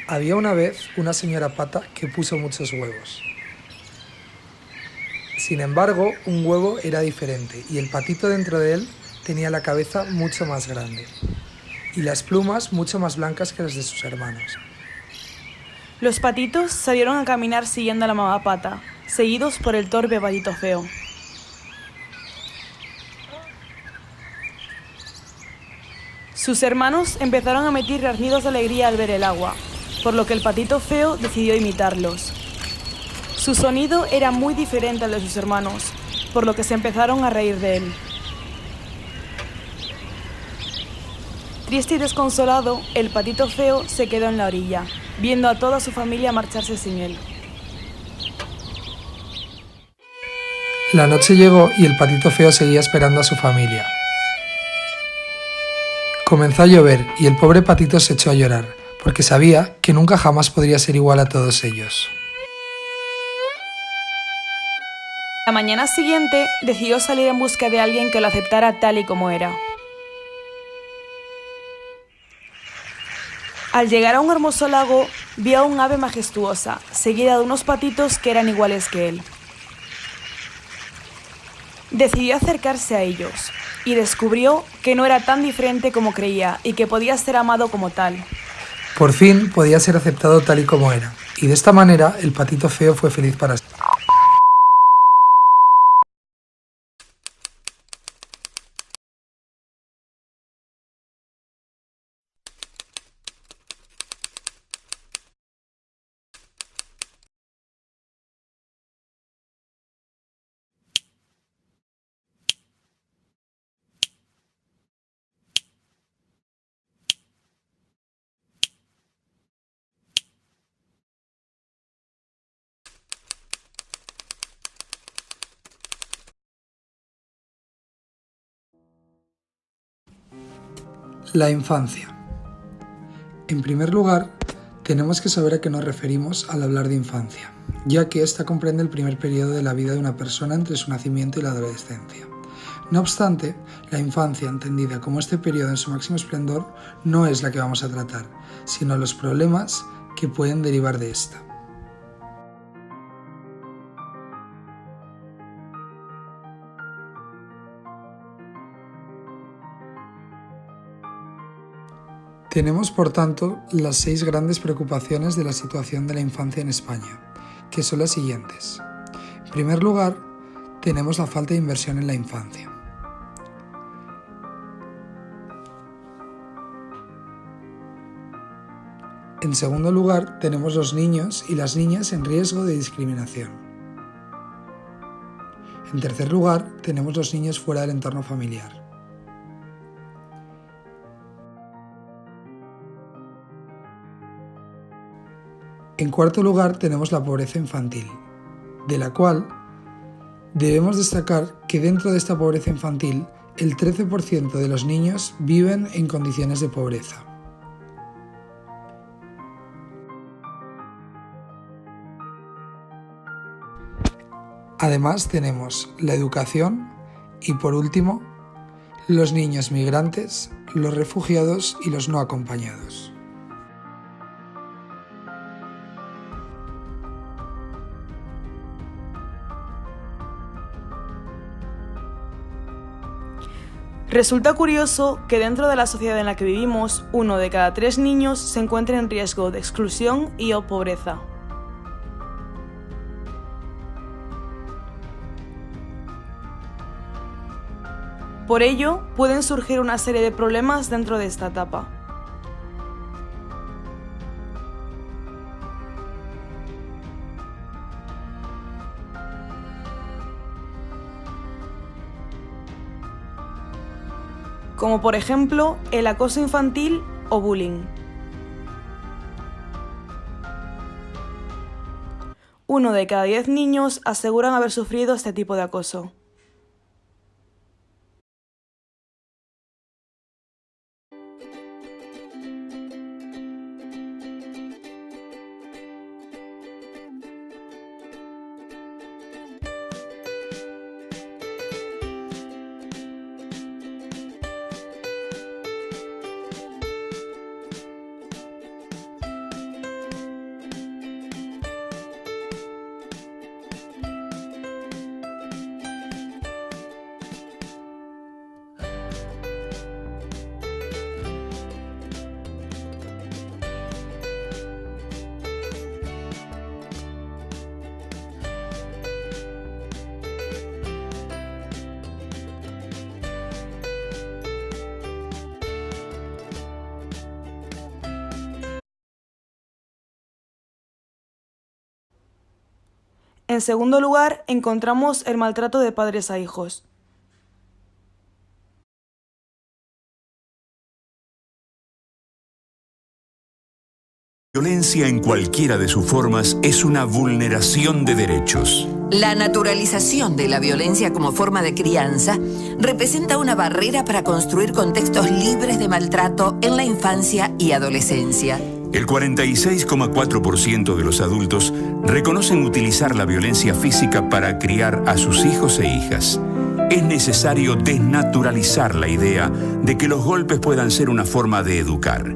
Había una vez una señora pata que puso muchos huevos. Sin embargo, un huevo era diferente y el patito dentro de él tenía la cabeza mucho más grande y las plumas mucho más blancas que las de sus hermanos. Los patitos salieron a caminar siguiendo a la mamá pata, seguidos por el torpe patito feo. Sus hermanos empezaron a emitir graznidos de alegría al ver el agua, por lo que el patito feo decidió imitarlos. Su sonido era muy diferente al de sus hermanos, por lo que se empezaron a reír de él. Triste y desconsolado, el patito feo se quedó en la orilla, viendo a toda su familia marcharse sin él. La noche llegó y el patito feo seguía esperando a su familia. Comenzó a llover y el pobre patito se echó a llorar, porque sabía que nunca jamás podría ser igual a todos ellos. La mañana siguiente decidió salir en busca de alguien que lo aceptara tal y como era. Al llegar a un hermoso lago, vio a un ave majestuosa, seguida de unos patitos que eran iguales que él. Decidió acercarse a ellos y descubrió que no era tan diferente como creía y que podía ser amado como tal. Por fin podía ser aceptado tal y como era, y de esta manera el patito feo fue feliz para siempre. La infancia. En primer lugar, tenemos que saber a qué nos referimos al hablar de infancia, ya que esta comprende el primer periodo de la vida de una persona entre su nacimiento y la adolescencia. No obstante, la infancia, entendida como este periodo en su máximo esplendor, no es la que vamos a tratar, sino los problemas que pueden derivar de esta. Tenemos, por tanto, las 6 grandes preocupaciones de la situación de la infancia en España, que son las siguientes. En primer lugar, tenemos la falta de inversión en la infancia. En segundo lugar, tenemos los niños y las niñas en riesgo de discriminación. En tercer lugar, tenemos los niños fuera del entorno familiar. En cuarto lugar, tenemos la pobreza infantil, de la cual debemos destacar que dentro de esta pobreza infantil, el 13% de los niños viven en condiciones de pobreza. Además tenemos la educación y, por último, los niños migrantes, los refugiados y los no acompañados. Resulta curioso que dentro de la sociedad en la que vivimos, 1 de cada 3 niños se encuentre en riesgo de exclusión y o pobreza. Por ello, pueden surgir una serie de problemas dentro de esta etapa. Como por ejemplo el acoso infantil o bullying. 1 de cada 10 niños aseguran haber sufrido este tipo de acoso. En segundo lugar, encontramos el maltrato de padres a hijos. La violencia en cualquiera de sus formas es una vulneración de derechos. La naturalización de la violencia como forma de crianza representa una barrera para construir contextos libres de maltrato en la infancia y adolescencia. El 46,4% de los adultos reconocen utilizar la violencia física para criar a sus hijos e hijas. Es necesario desnaturalizar la idea de que los golpes puedan ser una forma de educar.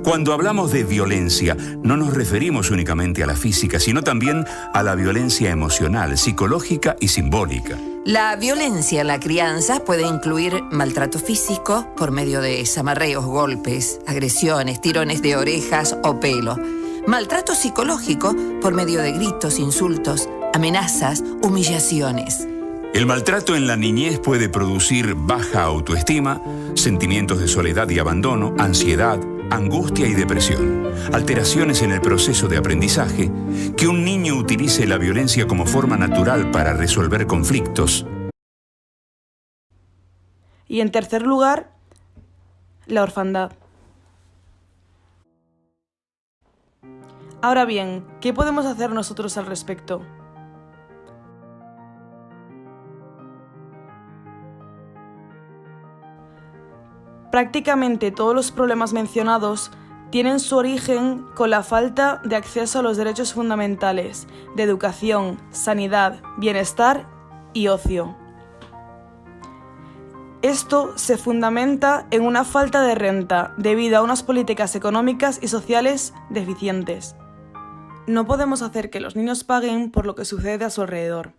Cuando hablamos de violencia, no nos referimos únicamente a la física, sino también a la violencia emocional, psicológica y simbólica. La violencia en la crianza puede incluir maltrato físico por medio de zamarreos, golpes, agresiones, tirones de orejas o pelo. Maltrato psicológico por medio de gritos, insultos, amenazas, humillaciones. El maltrato en la niñez puede producir baja autoestima, sentimientos de soledad y abandono, ansiedad, angustia y depresión, alteraciones en el proceso de aprendizaje, que un niño utilice la violencia como forma natural para resolver conflictos. Y en tercer lugar, la orfandad. Ahora bien, ¿qué podemos hacer nosotros al respecto? Prácticamente todos los problemas mencionados tienen su origen con la falta de acceso a los derechos fundamentales de educación, sanidad, bienestar y ocio. Esto se fundamenta en una falta de renta debido a unas políticas económicas y sociales deficientes. No podemos hacer que los niños paguen por lo que sucede a su alrededor.